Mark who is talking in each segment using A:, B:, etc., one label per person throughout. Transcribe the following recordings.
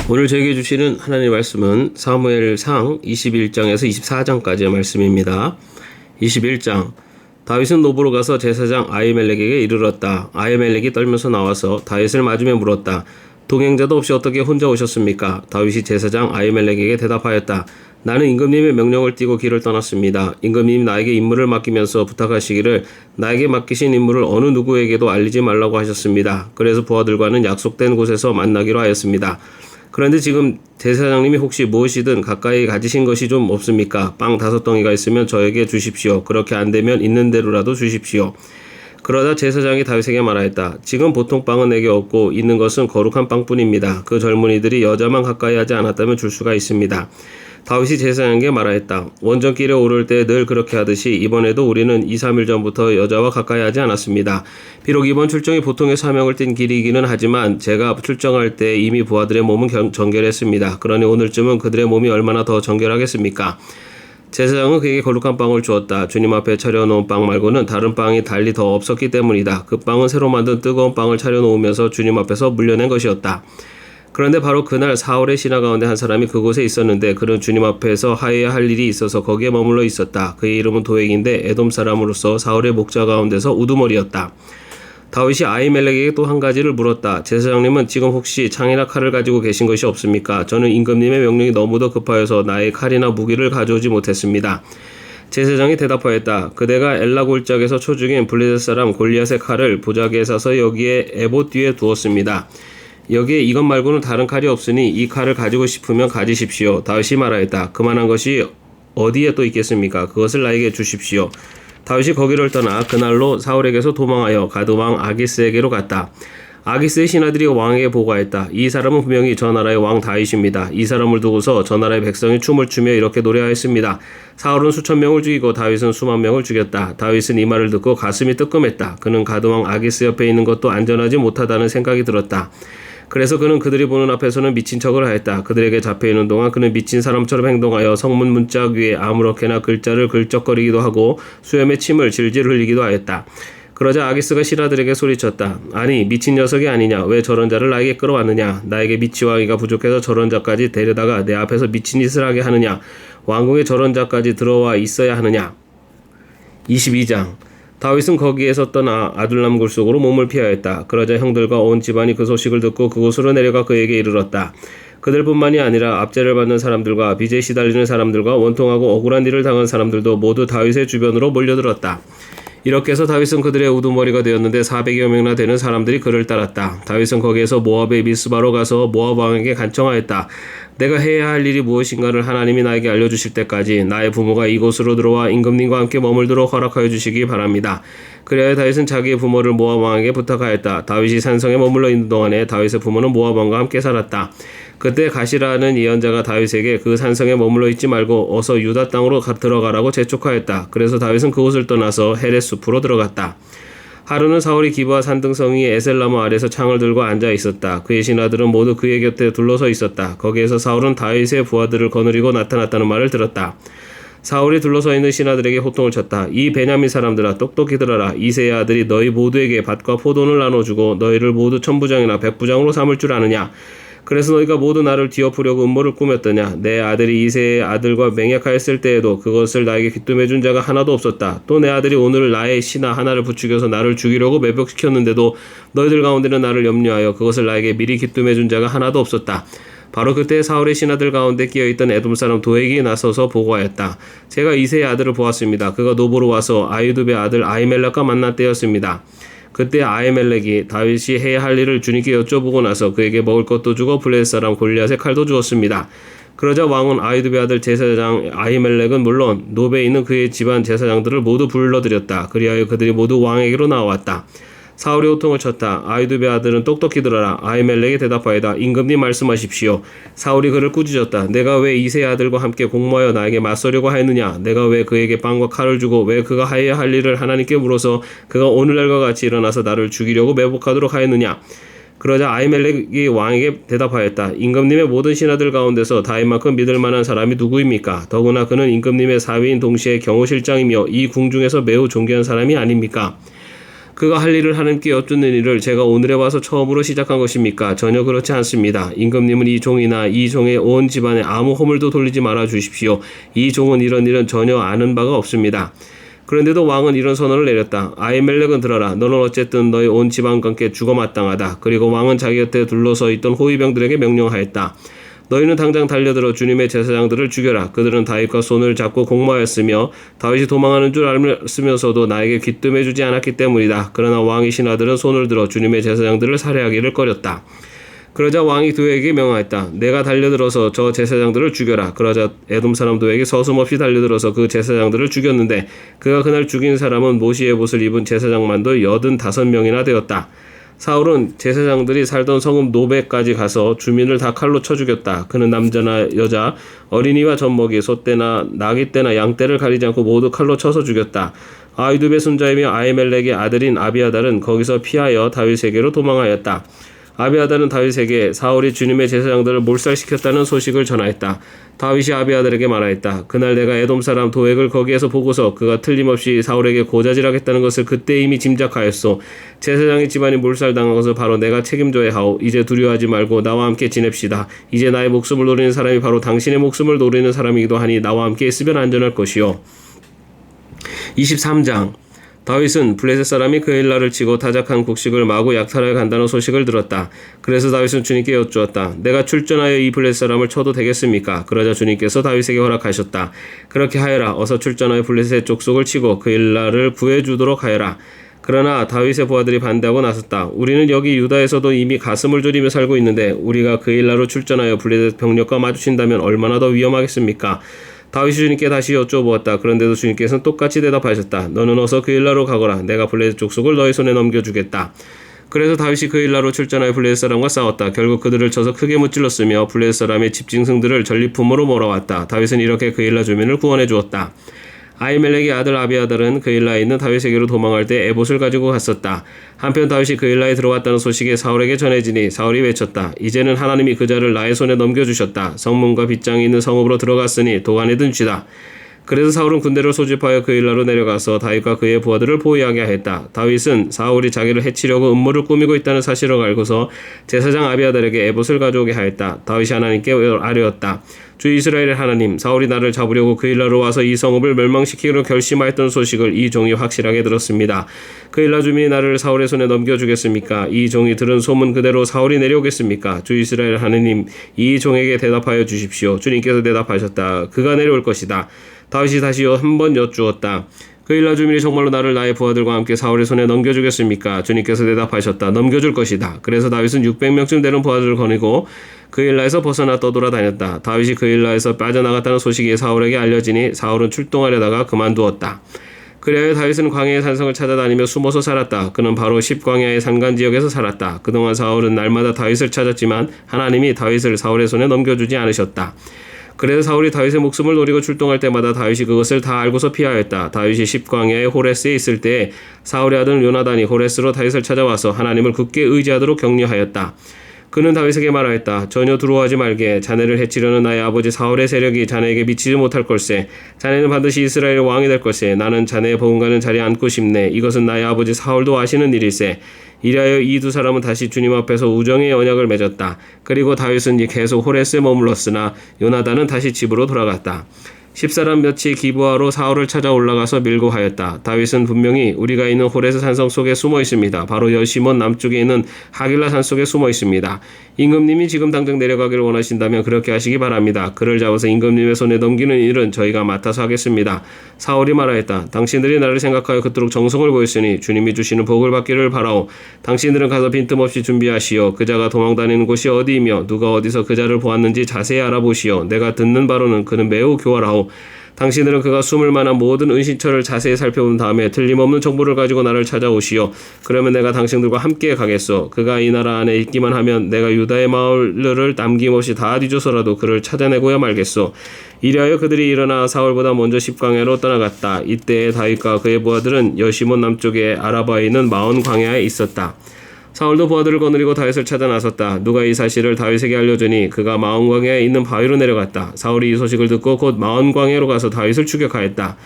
A: 오늘 저에게 주시는 하나님의 말씀은 사무엘상 21장에서 24장까지의 말씀입니다. 21장 다윗은 노브로 가서 제사장 아히멜렉에게 이르렀다. 아히멜렉이 떨면서 나와서 다윗을 맞으며 물었다. 동행자도 없이 어떻게 혼자 오셨습니까? 다윗이 제사장 아히멜렉에게 대답하였다. 나는 임금님의 명령을 띠고 길을 떠났습니다. 임금님이 나에게 임무를 맡기면서 부탁하시기를 나에게 맡기신 임무를 어느 누구에게도 알리지 말라고 하셨습니다. 그래서 부하들과는 약속된 곳에서 만나기로 하였습니다. 그런데 지금 제사장님이 혹시 무엇이든 가까이 가지신 것이 좀 없습니까? 빵 5덩이가 있으면 저에게 주십시오. 그렇게 안 되면 있는 대로라도 주십시오. 그러자 제사장이 다윗에게 말하였다. 지금 보통 빵은 내게 없고 있는 것은 거룩한 빵뿐입니다. 그 젊은이들이 여자만 가까이 하지 않았다면 줄 수가 있습니다. 다윗이 제사장에게 말하였다. 원정길에 오를 때 늘 그렇게 하듯이 이번에도 우리는 2-3일 전부터 여자와 가까이 하지 않았습니다. 비록 이번 출정이 보통의 사명을 띤 길이기는 하지만 제가 출정할 때 이미 부하들의 몸은 정결했습니다. 그러니 오늘쯤은 그들의 몸이 얼마나 더 정결하겠습니까? 제사장은 그에게 거룩한 빵을 주었다. 주님 앞에 차려놓은 빵 말고는 다른 빵이 달리 더 없었기 때문이다. 그 빵은 새로 만든 뜨거운 빵을 차려놓으면서 주님 앞에서 물려낸 것이었다. 그런데 바로 그날 사울의 신하 가운데 한 사람이 그곳에 있었는데 그는 주님 앞에서 하여야 할 일이 있어서 거기에 머물러 있었다. 그의 이름은 도액인데 에돔 사람으로서 사울의 목자 가운데서 우두머리였다. 다윗이 아히멜렉에게 또 한 가지를 물었다. 제사장님은 지금 혹시 창이나 칼을 가지고 계신 것이 없습니까? 저는 임금님의 명령이 너무도 급하여서 나의 칼이나 무기를 가져오지 못했습니다. 제사장이 대답하였다. 그대가 엘라 골짜기에서 초죽인 블레셋 사람 골리앗의 칼을 보자기에 사서 여기에 에봇 뒤에 두었습니다. 여기에 이것 말고는 다른 칼이 없으니 이 칼을 가지고 싶으면 가지십시오. 다윗이 말하였다. 그만한 것이 어디에 또 있겠습니까? 그것을 나에게 주십시오. 다윗이 거기를 떠나 그날로 사울에게서 도망하여 가드왕 아기스에게로 갔다. 아기스의 신하들이 왕에게 보고하였다. 이 사람은 분명히 저 나라의 왕 다윗입니다. 이 사람을 두고서 저 나라의 백성이 춤을 추며 이렇게 노래하였습니다. 사울은 수천 명을 죽이고 다윗은 수만 명을 죽였다. 다윗은 이 말을 듣고 가슴이 뜨끔했다. 그는 가드왕 아기스 옆에 있는 것도 안전하지 못하다는 생각이 들었다. 그래서 그는 그들이 보는 앞에서는 미친 척을 하였다. 그들에게 잡혀있는 동안 그는 미친 사람처럼 행동하여 성문 문짝 위에 아무렇게나 글자를 긁적거리기도 하고 수염에 침을 질질 흘리기도 하였다. 그러자 아기스가 신하들에게 소리쳤다. 아니 미친 녀석이 아니냐. 왜 저런 자를 나에게 끌어왔느냐. 나에게 미치왕이가 부족해서 저런 자까지 데려다가 내 앞에서 미친 짓을 하게 하느냐. 왕궁에 저런 자까지 들어와 있어야 하느냐. 22장 다윗은 거기에서 떠나 아둘람 굴 속으로 몸을 피하였다. 그러자 형들과 온 집안이 그 소식을 듣고 그곳으로 내려가 그에게 이르렀다. 그들뿐만이 아니라 압제를 받는 사람들과 빚에 시달리는 사람들과 원통하고 억울한 일을 당한 사람들도 모두 다윗의 주변으로 몰려들었다. 이렇게 해서 다윗은 그들의 우두머리가 되었는데 400여 명이나 되는 사람들이 그를 따랐다. 다윗은 거기에서 모압의 미스바로 가서 모압 왕에게 간청하였다. 내가 해야 할 일이 무엇인가를 하나님이 나에게 알려주실 때까지 나의 부모가 이곳으로 들어와 임금님과 함께 머물도록 허락하여 주시기 바랍니다. 그래야 다윗은 자기의 부모를 모압 왕에게 부탁하였다. 다윗이 산성에 머물러 있는 동안에 다윗의 부모는 모압 왕과 함께 살았다. 그때 가시라는 예언자가 다윗에게 그 산성에 머물러 있지 말고 어서 유다 땅으로 들어가라고 재촉하였다. 그래서 다윗은 그곳을 떠나서 헤렛 숲으로 들어갔다. 하루는 사울이 기브아 산등성 위에 에셀나무 아래서 창을 들고 앉아 있었다. 그의 신하들은 모두 그의 곁에 둘러서 있었다. 거기에서 사울은 다윗의 부하들을 거느리고 나타났다는 말을 들었다. 사울이 둘러서 있는 신하들에게 호통을 쳤다. 이 베냐민 사람들아 똑똑히 들어라. 이새의 아들이 너희 모두에게 밭과 포도를 나눠주고 너희를 모두 천부장이나 백부장으로 삼을 줄 아느냐. 그래서 너희가 모두 나를 뒤엎으려고 음모를 꾸몄더냐. 내 아들이 이새의 아들과 맹약하였을 때에도 그것을 나에게 귀뜸해준 자가 하나도 없었다. 또 내 아들이 오늘 나의 신하 하나를 부추겨서 나를 죽이려고 매복시켰는데도 너희들 가운데는 나를 염려하여 그것을 나에게 미리 귀뜸해준 자가 하나도 없었다. 바로 그때 사울의 신하들 가운데 끼어있던 에돔 사람 도액이 나서서 보고하였다. 제가 이새의 아들을 보았습니다. 그가 노보로 와서 아히두베 아들 아히멜렉과 만날 때였습니다. 그때 아히멜렉이 다윗이 해야 할 일을 주님께 여쭤보고 나서 그에게 먹을 것도 주고 블레셋 사람 골리앗의 칼도 주었습니다. 그러자 왕은 아히두베 아들 제사장 아히멜렉은 물론 노베에 있는 그의 집안 제사장들을 모두 불러들였다. 그리하여 그들이 모두 왕에게로 나왔다. 사울이 호통을 쳤다. 아히두베 아들은 똑똑히 들어라. 아히멜렉이 대답하였다. 임금님 말씀하십시오. 사울이 그를 꾸짖었다. 내가 왜 이새의 아들과 함께 공모하여 나에게 맞서려고 하였느냐. 내가 왜 그에게 빵과 칼을 주고 왜 그가 하여야 할 일을 하나님께 물어서 그가 오늘날과 같이 일어나서 나를 죽이려고 매복하도록 하였느냐. 그러자 아히멜렉이 왕에게 대답하였다. 임금님의 모든 신하들 가운데서 다윗만큼 믿을 만한 사람이 누구입니까? 더구나 그는 임금님의 사위인 동시에 경호실장이며 이 궁중에서 매우 존귀한 사람이 아닙니까? 그가 할 일을 하나님께 여쭙는 일을 제가 오늘에 와서 처음으로 시작한 것입니까? 전혀 그렇지 않습니다. 임금님은 이 종이나 이 종의 온 집안에 아무 허물도 돌리지 말아 주십시오. 이 종은 이런 일은 전혀 아는 바가 없습니다. 그런데도 왕은 이런 선언을 내렸다. 아히멜렉은 들어라. 너는 어쨌든 너희 온 집안과 함께 죽어 마땅하다. 그리고 왕은 자기 곁에 둘러서 있던 호위병들에게 명령하였다. 너희는 당장 달려들어 주님의 제사장들을 죽여라. 그들은 다윗과 손을 잡고 공모하였으며 다윗이 도망하는 줄 알면서도 나에게 귀뜸해주지 않았기 때문이다. 그러나 왕의 신하들은 손을 들어 주님의 제사장들을 살해하기를 꺼렸다. 그러자 왕이 도에게 명하였다. 내가 달려들어서 저 제사장들을 죽여라. 그러자 에돔 사람 도에게 서슴없이 달려들어서 그 제사장들을 죽였는데 그가 그날 죽인 사람은 모시의 옷을 입은 제사장만도 85명이나 되었다. 사울은 제사장들이 살던 성읍 노베까지 가서 주민을 다 칼로 쳐 죽였다. 그는 남자나 여자, 어린이와 젖먹이, 소떼나 나귀떼나 양떼를 가리지 않고 모두 칼로 쳐서 죽였다. 아히두베 손자이며 아히멜렉의 아들인 아비아달은 거기서 피하여 다윗에게로 도망하였다. 아비아달은 다윗에게 사울이 주님의 제사장들을 몰살시켰다는 소식을 전하였다. 다윗이 아비아달에게 말하였다. 그날 내가 에돔 사람 도액을 거기에서 보고서 그가 틀림없이 사울에게 고자질하겠다는 것을 그때 이미 짐작하였소. 제사장의 집안이 몰살당한 것을 바로 내가 책임져야 하오. 이제 두려워하지 말고 나와 함께 지냅시다. 이제 나의 목숨을 노리는 사람이 바로 당신의 목숨을 노리는 사람이기도 하니 나와 함께 있으면 안전할 것이요. 23장 다윗은 블레셋 사람이 그일라를 치고 타작한 곡식을 마구 약탈하여 간다는 소식을 들었다. 그래서 다윗은 주님께 여쭈었다. 내가 출전하여 이 블레셋 사람을 쳐도 되겠습니까? 그러자 주님께서 다윗에게 허락하셨다. 그렇게 하여라. 어서 출전하여 블레셋의 족속을 치고 그일라를 구해주도록 하여라. 그러나 다윗의 부하들이 반대하고 나섰다. 우리는 여기 유다에서도 이미 가슴을 졸이며 살고 있는데 우리가 그일라로 출전하여 블레셋 병력과 마주친다면 얼마나 더 위험하겠습니까? 다윗이 주님께 다시 여쭤보았다. 그런데도 주님께서는 똑같이 대답하셨다. 너는 어서 그일라로 가거라. 내가 블레셋 족속을 너희 손에 넘겨주겠다. 그래서 다윗이 그일라로 출전하여 블레셋 사람과 싸웠다. 결국 그들을 쳐서 크게 무찔렀으며 블레셋 사람의 집짐승들을 전리품으로 몰아왔다. 다윗은 이렇게 그일라 주민을 구원해 주었다. 아히멜렉의 아들 아비아달은 그일라에 있는 다윗에게로 도망할 때 에봇을 가지고 갔었다. 한편 다윗이 그일라에 들어왔다는 소식이 사울에게 전해지니 사울이 외쳤다. 이제는 하나님이 그자를 나의 손에 넘겨주셨다. 성문과 빗장이 있는 성읍으로 들어갔으니 도간에 든쥐다. 그래서 사울은 군대를 소집하여 그일라로 내려가서 다윗과 그의 부하들을 보위하게 하였다. 다윗은 사울이 자기를 해치려고 음모를 꾸미고 있다는 사실을 알고서 제사장 아비아달에게 에봇을 가져오게 하였다. 다윗이 하나님께 아뢰었다. 주 이스라엘의 하나님, 사울이 나를 잡으려고 그일라로 와서 이 성읍을 멸망시키기로 결심하였던 소식을 이 종이 확실하게 들었습니다. 그일라 주민이 나를 사울의 손에 넘겨주겠습니까? 이 종이 들은 소문 그대로 사울이 내려오겠습니까? 주 이스라엘 하나님, 이 종에게 대답하여 주십시오. 주님께서 대답하셨다. 그가 내려올 것이다. 다윗이 다시 한 번 여쭈었다. 그일라 주민이 정말로 나를 나의 부하들과 함께 사울의 손에 넘겨주겠습니까? 주님께서 대답하셨다. 넘겨줄 것이다. 그래서 다윗은 600명쯤 되는 부하들을 거느리고 그일라에서 벗어나 떠돌아다녔다. 다윗이 그일라에서 빠져나갔다는 소식이 사울에게 알려지니 사울은 출동하려다가 그만두었다. 그리하여 다윗은 광야의 산성을 찾아다니며 숨어서 살았다. 그는 바로 십광야의 산간지역에서 살았다. 그동안 사울은 날마다 다윗을 찾았지만 하나님이 다윗을 사울의 손에 넘겨주지 않으셨다. 그래서 사울이 다윗의 목숨을 노리고 출동할 때마다 다윗이 그것을 다 알고서 피하였다. 다윗이 십광야의 호레스에 있을 때 사울의 아들 요나단이 호레스로 다윗을 찾아와서 하나님을 굳게 의지하도록 격려하였다. 그는 다윗에게 말하였다. 전혀 두려워하지 말게. 자네를 해치려는 나의 아버지 사울의 세력이 자네에게 미치지 못할 걸세. 자네는 반드시 이스라엘의 왕이 될 걸세. 나는 자네의 버금가는 자리에 앉고 싶네. 이것은 나의 아버지 사울도 아시는 일일세. 이리하여 이 두 사람은 다시 주님 앞에서 우정의 언약을 맺었다. 그리고 다윗은 계속 호레스에 머물렀으나 요나단은 다시 집으로 돌아갔다. 10사람 몇이 기브아로 사울을 찾아 올라가서 밀고 하였다. 다윗은 분명히 우리가 있는 호레스 산성 속에 숨어 있습니다. 바로 여시몬 남쪽에 있는 하길라 산 속에 숨어 있습니다. 임금님이 지금 당장 내려가기를 원하신다면 그렇게 하시기 바랍니다. 그를 잡아서 임금님의 손에 넘기는 일은 저희가 맡아서 하겠습니다. 사울이 말하였다. 당신들이 나를 생각하여 그토록 정성을 보였으니 주님이 주시는 복을 받기를 바라오. 당신들은 가서 빈틈없이 준비하시오. 그자가 도망다니는 곳이 어디이며 누가 어디서 그자를 보았는지 자세히 알아보시오. 내가 듣는 바로는 그는 매우 교활하오. 당신들은 그가 숨을 만한 모든 은신처를 자세히 살펴본 다음에 틀림없는 정보를 가지고 나를 찾아오시오. 그러면 내가 당신들과 함께 가겠소. 그가 이 나라 안에 있기만 하면 내가 유다의 마을을 남김없이 다 뒤져서라도 그를 찾아내고야 말겠소. 이리하여 그들이 일어나 사울보다 먼저 십광야로 떠나갔다. 이때 다윗과 그의 부하들은 여시몬 남쪽에 아라바에 있는 마온 광야에 있었다. 사울도 부하들을 거느리고 다윗을 찾아 나섰다. 누가 이 사실을 다윗에게 알려주니 그가 마온 광야에 있는 바위로 내려갔다. 사울이 이 소식을 듣고 곧 마온 광야로 가서 다윗을 추격하였다.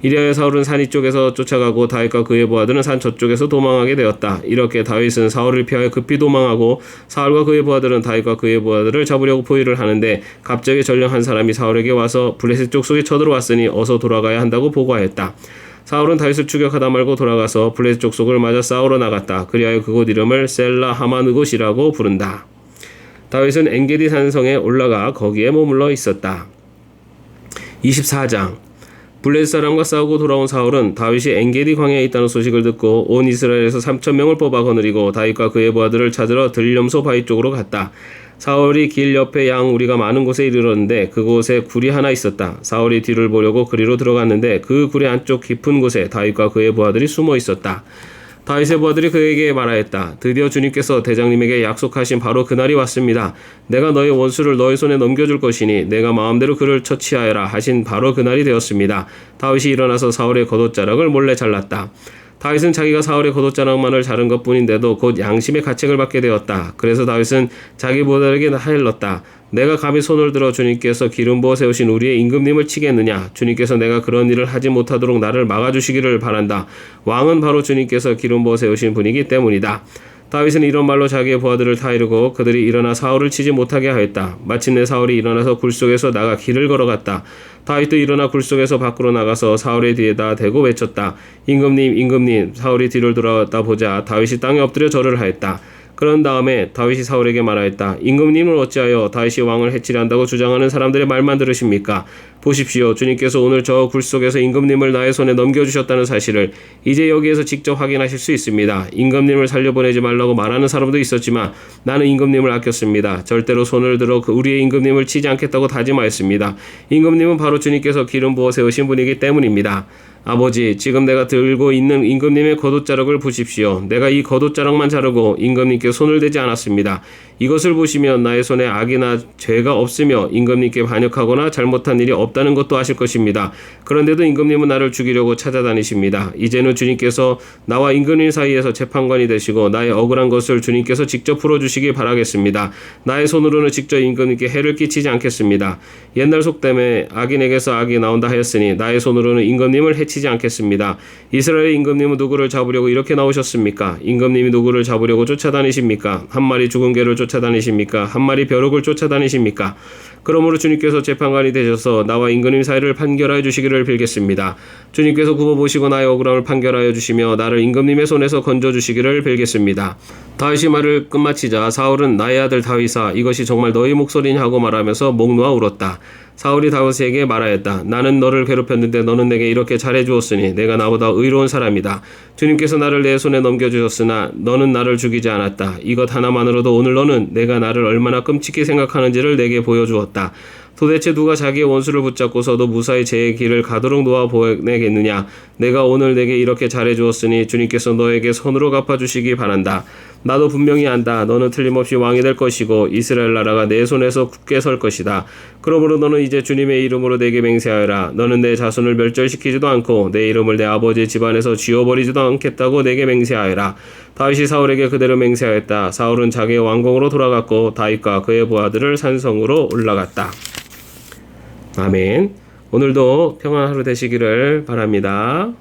A: 이리하여 사울은 산 이쪽에서 쫓아가고 다윗과 그의 부하들은 산 저쪽에서 도망하게 되었다. 이렇게 다윗은 사울을 피하여 급히 도망하고 사울과 그의 부하들은 다윗과 그의 부하들을 잡으려고 포위를 하는데 갑자기 전령 한 사람이 사울에게 와서 블레셋 족속이 쳐들어왔으니 어서 돌아가야 한다고 보고하였다. 사울은 다윗을 추격하다 말고 돌아가서 블레셋 족속을 맞아 싸우러 나갔다. 그리하여 그곳 이름을 셀라 하마느곳이라고 부른다. 다윗은 엔게디 산성에 올라가 거기에 머물러 있었다. 24장 블레셋 사람과 싸우고 돌아온 사울은 다윗이 엔게디 광야에 있다는 소식을 듣고 온 이스라엘에서 3,000명을 뽑아 거느리고 다윗과 그의 부하들을 찾으러 들염소 바위 쪽으로 갔다. 사울이 길 옆에 양 우리가 많은 곳에 이르렀는데 그곳에 굴이 하나 있었다. 사울이 뒤를 보려고 그리로 들어갔는데 그 굴의 안쪽 깊은 곳에 다윗과 그의 부하들이 숨어 있었다. 다윗의 부하들이 그에게 말하였다. 드디어 주님께서 대장님에게 약속하신 바로 그날이 왔습니다. 내가 너의 원수를 너의 손에 넘겨줄 것이니 내가 마음대로 그를 처치하여라 하신 바로 그날이 되었습니다. 다윗이 일어나서 사울의 겉옷자락을 몰래 잘랐다. 다윗은 자기가 사울의 겉옷자락만을 자른 것뿐인데도 곧 양심의 가책을 받게 되었다. 그래서 다윗은 자기 부하들에게 하일렀다. 내가 감히 손을 들어 주님께서 기름 부어 세우신 우리의 임금님을 치겠느냐? 주님께서 내가 그런 일을 하지 못하도록 나를 막아주시기를 바란다. 왕은 바로 주님께서 기름 부어 세우신 분이기 때문이다. 다윗은 이런 말로 자기의 부하들을 타이르고 그들이 일어나 사울을 치지 못하게 하였다. 마침내 사울이 일어나서 굴 속에서 나가 길을 걸어갔다. 다윗도 일어나 굴 속에서 밖으로 나가서 사울의 뒤에다 대고 외쳤다. 임금님, 임금님. 사울이 뒤를 돌아왔다 보자 다윗이 땅에 엎드려 절을 하였다. 그런 다음에 다윗이 사울에게 말하였다. 임금님을 어찌하여 다윗이 왕을 해치려 한다고 주장하는 사람들의 말만 들으십니까? 보십시오. 주님께서 오늘 저 굴 속에서 임금님을 나의 손에 넘겨주셨다는 사실을 이제 여기에서 직접 확인하실 수 있습니다. 임금님을 살려보내지 말라고 말하는 사람도 있었지만 나는 임금님을 아꼈습니다. 절대로 손을 들어 우리의 임금님을 치지 않겠다고 다짐하였습니다. 임금님은 바로 주님께서 기름 부어 세우신 분이기 때문입니다. 아버지, 지금 내가 들고 있는 임금님의 겉옷자락을 보십시오. 내가 이 겉옷자락만 자르고 임금님께 손을 대지 않았습니다. 이것을 보시면 나의 손에 악이나 죄가 없으며 임금님께 반역하거나 잘못한 일이 없다는 것도 아실 것입니다. 그런데도 임금님은 나를 죽이려고 찾아다니십니다. 이제는 주님께서 나와 임금님 사이에서 재판관이 되시고 나의 억울한 것을 주님께서 직접 풀어주시기 바라겠습니다. 나의 손으로는 직접 임금님께 해를 끼치지 않겠습니다. 옛날 속담에 악인에게서 악이 나온다 하였으니 나의 손으로는 임금님을 해치지 않겠습니다. 이스라엘의 임금님은 누구를 잡으려고 이렇게 나오셨습니까? 임금님이 누구를 잡으려고 쫓아다니십니까? 한 마리 죽은 개를 쫓아다니십니까? 한 마리 벼룩을 쫓아다니십니까? 그러므로 주님께서 재판관이 되셔서 나와 임금님 사이를 판결하여 주시기를 빌겠습니다. 주님께서 굽어보시고 나의 억울함을 판결하여 주시며 나를 임금님의 손에서 건져주시기를 빌겠습니다. 다윗이 말을 끝마치자 사울은 나의 아들 다윗아 이것이 정말 너희 목소리냐 하고 말하면서 목 놓아 울었다. 사울이 다윗에게 말하였다. 나는 너를 괴롭혔는데 너는 내게 이렇게 잘해주었으니 내가 나보다 의로운 사람이다. 주님께서 나를 내 손에 넘겨주셨으나 너는 나를 죽이지 않았다. 이것 하나만으로도 오늘 너는 내가 나를 얼마나 끔찍히 생각하는지를 내게 보여주었다. 도대체 누가 자기의 원수를 붙잡고서도 무사히 제 길을 가도록 놓아 보내겠느냐? 내가 오늘 내게 이렇게 잘해주었으니 주님께서 너에게 손으로 갚아주시기 바란다. 나도 분명히 안다. 너는 틀림없이 왕이 될 것이고 이스라엘 나라가 내 손에서 굳게 설 것이다. 그러므로 너는 이제 주님의 이름으로 내게 맹세하여라. 너는 내 자손을 멸절시키지도 않고 내 이름을 내 아버지의 집안에서 지워버리지도 않겠다고 내게 맹세하여라. 다윗이 사울에게 그대로 맹세하였다. 사울은 자기의 왕궁으로 돌아갔고 다윗과 그의 부하들을 산성으로 올라갔다. 아멘. 오늘도 평안한 하루 되시기를 바랍니다.